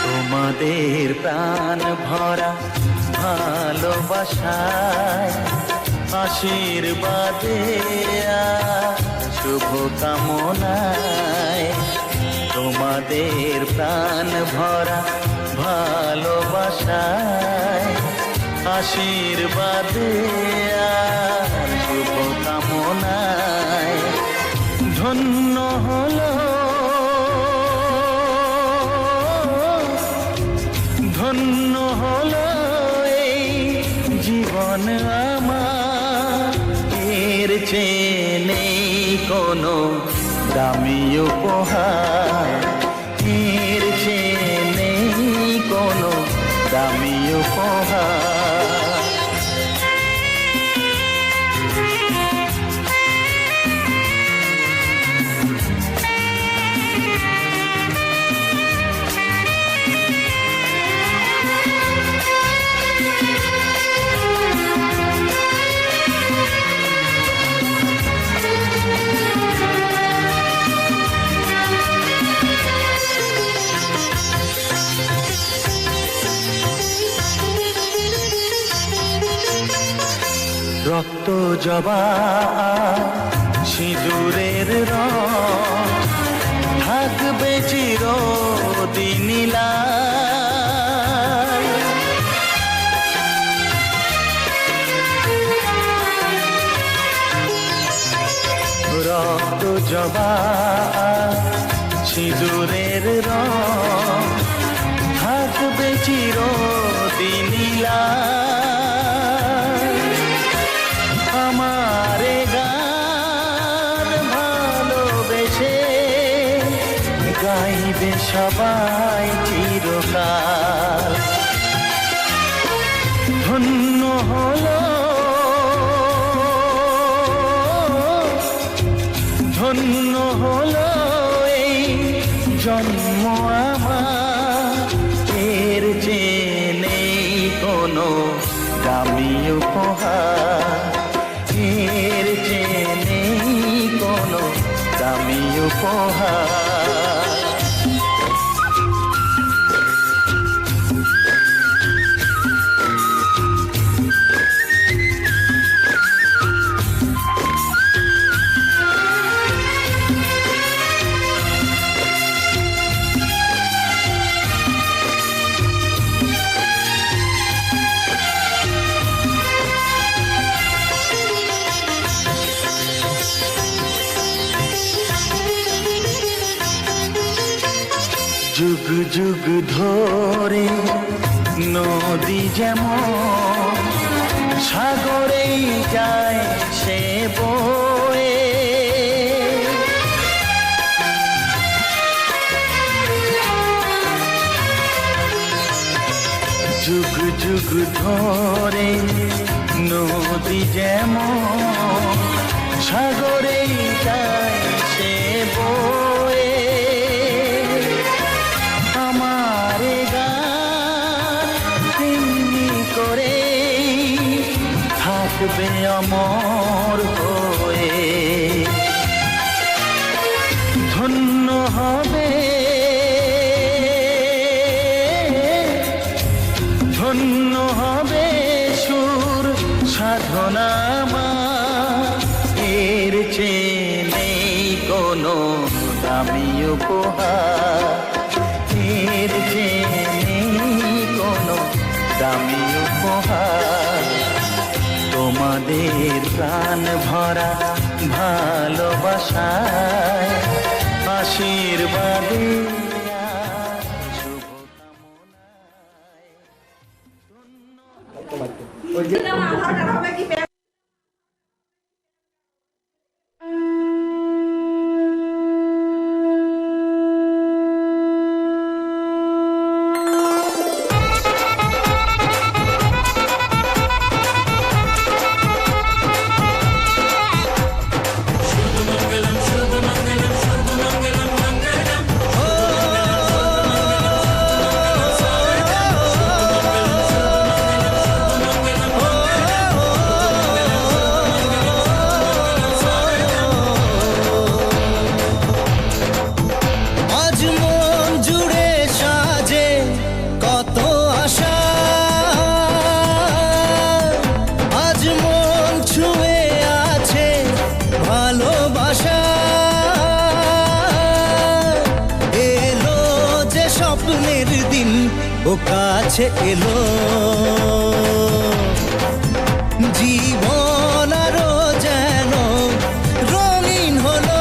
তোমাদের প্রাণ ভরা ভালোবাসায় আশীর্বাদে শুভ কামনায়, তোমাদের প্রাণ ভরা ভালোবাসায় আশীর্বাদে শুভ কামনায় ধন্য হলো ধন্য হলো এই জীবন আমার, এর চেয়ে নেই কোনো দামি উপহার, এর চেয়ে নেই কোনো দামি উপহার। রক্ত জবা সিঁদুরের রং থাকবে চিরদিন লাল, রক্ত জবা সিঁদুরের রং থাকবে চিরদিন লাল। আমারে গান ভালোবেসে গাইবে সবাই চিরকাল, ধন্য হলো ধন্য হলো এই জন্ম আমার, এর চেয়ে নেই কোনো দামি উপহার, এর চেয়ে নেই কোনো দামি উপহার। যুগ যুগ ধরে নদী যেমন সাগরেই যায় সে বয়ে, যুগ যুগ ধরে নদী যেমন সাগরেই যায় সে বয়ে, আমারে গান তেমনি করে থাকবে অমর হয়ে, ধন্য হবে ধন্য হবে সুর সাধনা আমার, এর চেয়ে নেই কোনো দামি উপহার, এর চেয়ে নেই কোনো দামি উপহার। তোমাদের প্রাণ ভরা ভালোবাসায় আশীর্বাদে শুভকামনায়। ও কাছে এলো জীবন আরো যেন রঙিন হলো।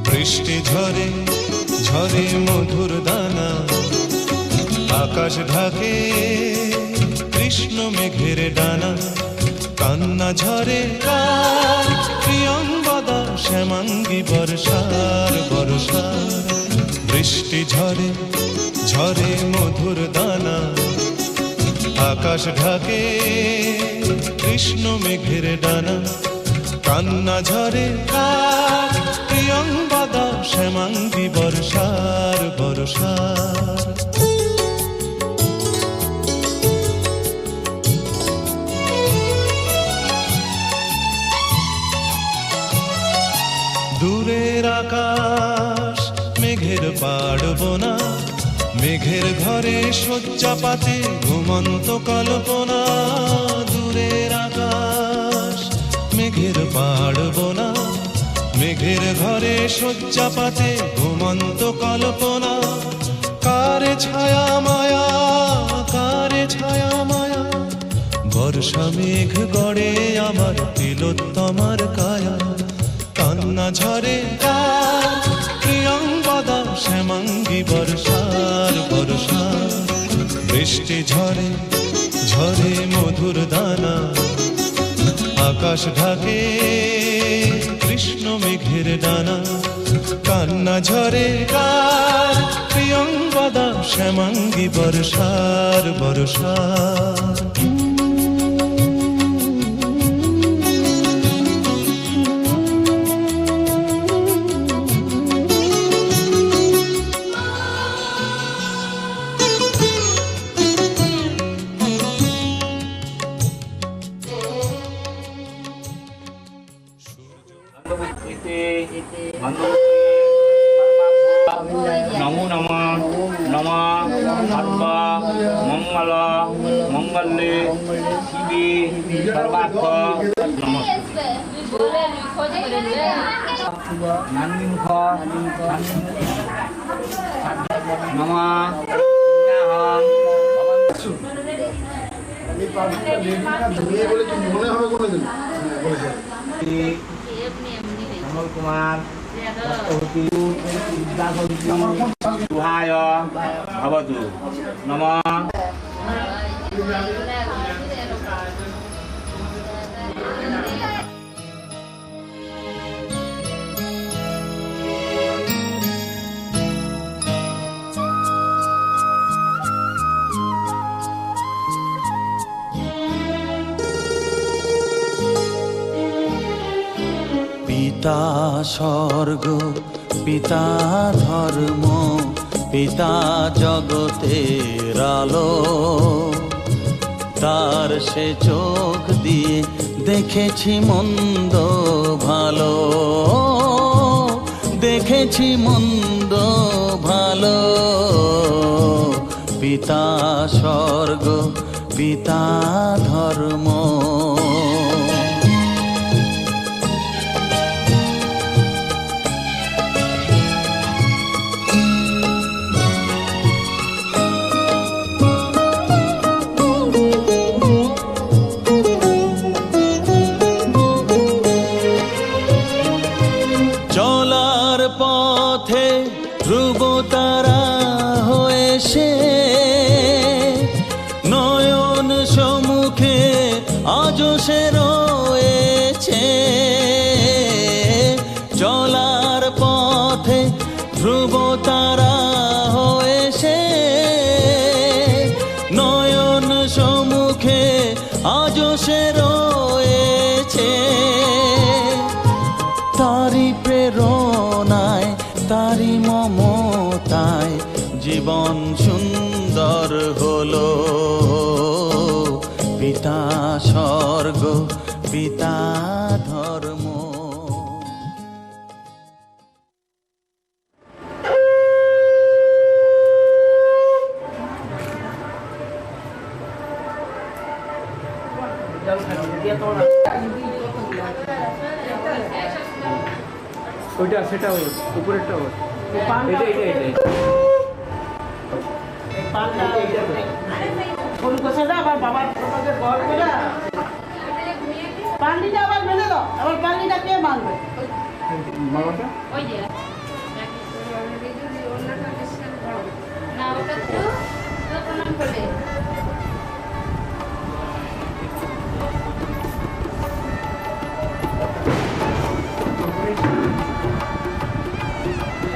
বৃষ্টি ঝরে ঝরে মধুর দানা, আকাশ ঢাকে কৃষ্ণ মেঘের ডানা। কান্না ঝরে কার প্রিয়ঙ্গদা শ্যামাঙ্গী বর্ষার বর্ষার। বৃষ্টি ঝরে ঝরে মধুর দানা, আকাশ ঢাকে কৃষ্ণ মেঘের ডানা। কান্না ঝরে কার প্রিয়ঙ্গদা শ্যামাঙ্গী বর্ষার বর্ষার। দূরের আকাশ মেঘের পাড়বনা, মেঘের ঘরে শয্যা পাতে ঘুমন্ত কল্পনা। দূরের আকাশ মেঘের পাড়বনা, মেঘের ঘরে শয্যা পাতে ঘুমন্ত কল্পনা। কারে ছায়া মায়া, কারে ছায়া মায়া, বর্ষা মেঘ গড়ে আমার তিলোত্তমার কায়া। কান্না ঝরে কার প্রিয়ঙ্গদা শ্যামাঙ্গী বর্ষার বর্ষার। বৃষ্টি ঝরে ঝরে মধুর দানা, আকাশ ঢাকে কৃষ্ণ মেঘের ডানা। কান্না ঝরে কার প্রিয়ঙ্গদা শ্যামাঙ্গী বর্ষার বর্ষার। নমো নমঃ নমঃ সর্ব মঙ্গল মঙ্গলে শিবে সর্বার্থ নমস্তে। নান্দিমুখ নমঃ কমল কুমার সুহায় ভবতু নমঃ। পিতা স্বর্গ পিতা ধর্ম পিতা জগতের আলো, তার সে চোখ দিয়ে দেখেছি মন্দ ভালো, দেখেছি মন্দ ভালো। পিতা স্বর্গ পিতা ধর্ম। পথে ধ্রুব তারা হয়ে সে নয়ন সম্মুখে আজও সে রয়েছে। চলার পথে ধ্রুব তারা হয়ে সে নয়ন সম্মুখে আজও সে রয়েছে। তারি প্রেরণায় তারি মমতায় জীবন সুন্দর হলো। পিতা স্বর্গ পিতা ধর্ম। ওইটা সেটা ওই উপরেরটা ওই এটা এটা এটা আবার বাবার পান্ডিটা আবার মেনে দাও, আবার পান্ডিটা কে মানবে? বাবাটা ওই যে না ওটা তো প্রণাম করে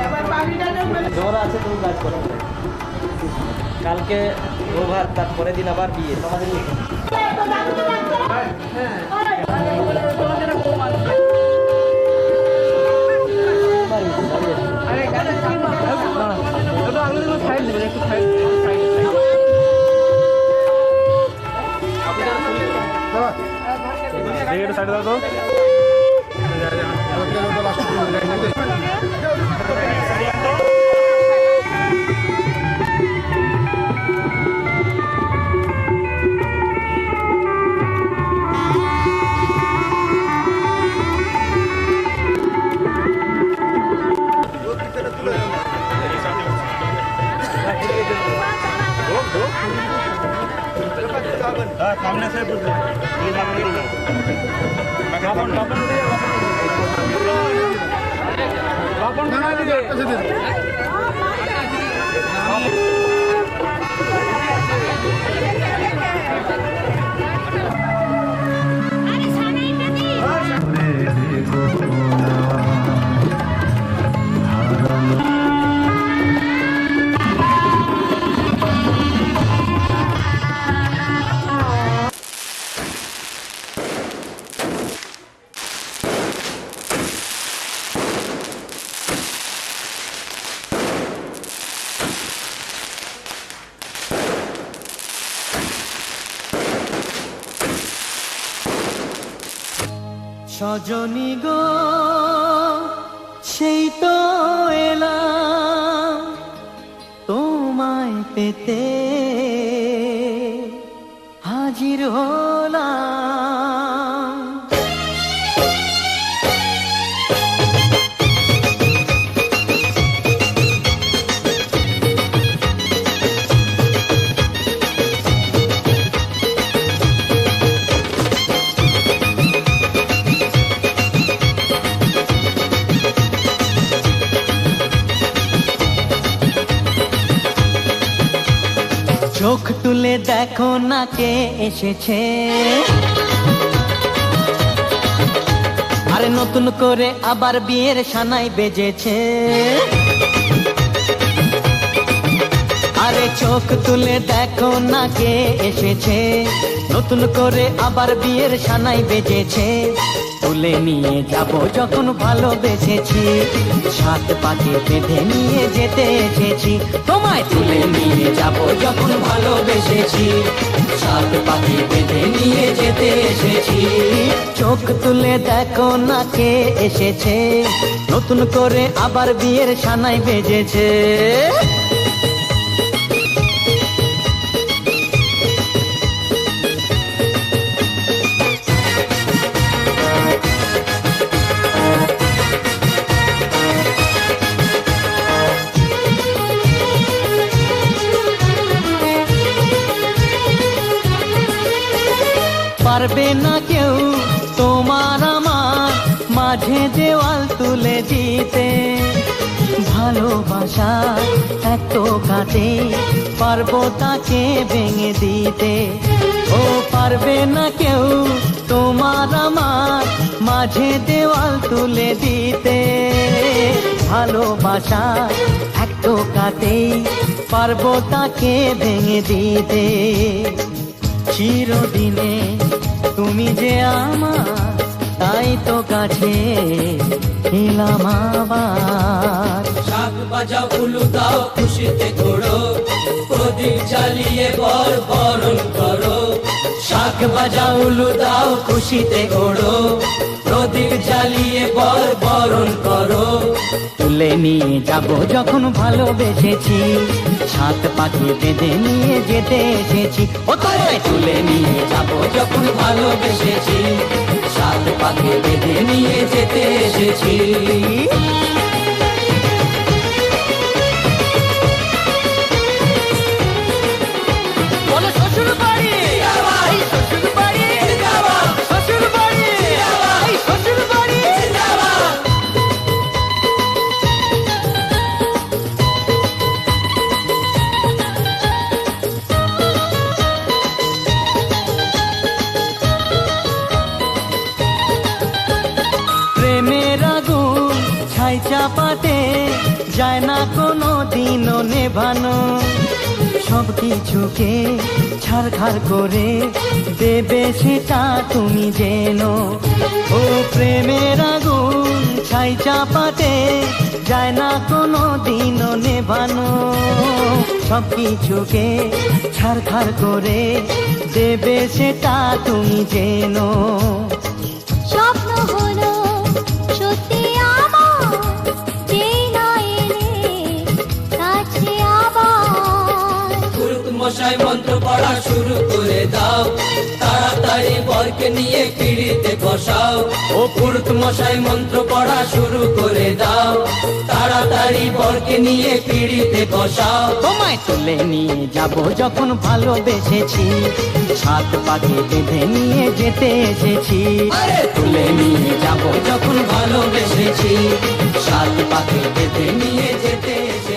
আবার পান্ডিটা কেউ মেনে জ্বর আছে তুমি কাজ করো। কালকে ওভার তারপরে দিন আবার বিয়ে তোমাদের সাইড দাও তো सामने से সজনী গো সেই তো এলাম তোমায় পেতে হাজির হলাম। চোখ তুলে দেখো না কে এসেছে, আরে নতুন করে আবার বিয়ের সানাই বেজেছে। আরে চোখ তুলে দেখো না কে এসেছে, নতুন করে আবার বিয়ের সানাই বেজেছে। তুলে নিয়ে যাব যখন ভালোবেসেছি, সাত পাকে বেঁধে নিয়ে যেতে এসেছি। তোমায় তুলে নিয়ে যাব যখন ভালোবেসেছি, সাত পাকে বেঁধে নিয়ে যেতে এসেছি। চোখ তুলে দেখো না কে এসেছে, নতুন করে আবার বিয়ের সানাই বেজেছে। পারবে না কেউ তোমার আমার মাঝে দেওয়াল তুলে দিতে, ভালোবাসা এত কাটে, পারবো তাকে ভেঙে দিতে। ও পারবে না কেউ তোমার আমার মাঝে দেওয়াল তুলে দিতে। ভালোবাসা এত কাটে, পারবো তাকে ভেঙে দিতে। চিরদিনে তুমি যে আমার, তাই তো কাছে এলাম আবার। শাক বাজাও উলু দাও খুশিতে ঘোড়ো, প্রদীপ জ্বালিয়ে বরণ করো। শাক বাজাও উলু দাও খুশিতে ঘোড়ো, প্রদীপ জ্বালিয়ে বরণ করো। তুলে নিয়ে যাব যখন ভালোবেসেছি, সাত পাখি বেঁধে নিয়ে যেতে এসেছি। ও তোমায় তুলে নিয়ে যাব যখন ভালোবেসেছি, সাত পাখি বেঁধে নিয়ে যেতে এসেছি। বলো শ্বশুর বাড়ি, এই শ্বশুর বাড়ি, শ্বশুর বাড়ি, এই শ্বশুর বাড়ি। প্রেমের আগুন ছাই চাপাতে যায় না কোনো দিনও নেভানো। সব কিছুকে ছাড়খাড় করে দেবে সেটা তুমি জেনো। ও প্রেমের আগুন ছাই চাপাতে যায় না কোনো দিনও নেভানো। সব কিছুকে ছাড়খাড় করে দেবে সেটা তুমি জেনো। স্বপ্ন হলো সত্যি আমার, যেই না এলে কাছে আবার। পুরুত মশাই মন্ত্র পড়া শুরু করে দাও, তাড়াতাড়ি বরকে নিয়ে পিড়িতে বসাও। ও পুরুত মশাই মন্ত্র পড়া শুরু করে দাও, তাড়াতাড়ি বরকে নিয়ে পিড়িতে বসাও। তোমায় তুলে নিয়ে যাব যখন ভালোবেসেছি, সাত পাখি বেঁধে নিয়ে যেতে এসেছি। আরে তুলে নিয়ে যাব যখন ভালোবেসেছি, সাত পাখি বেঁধে নিয়ে যেতে এসেছি।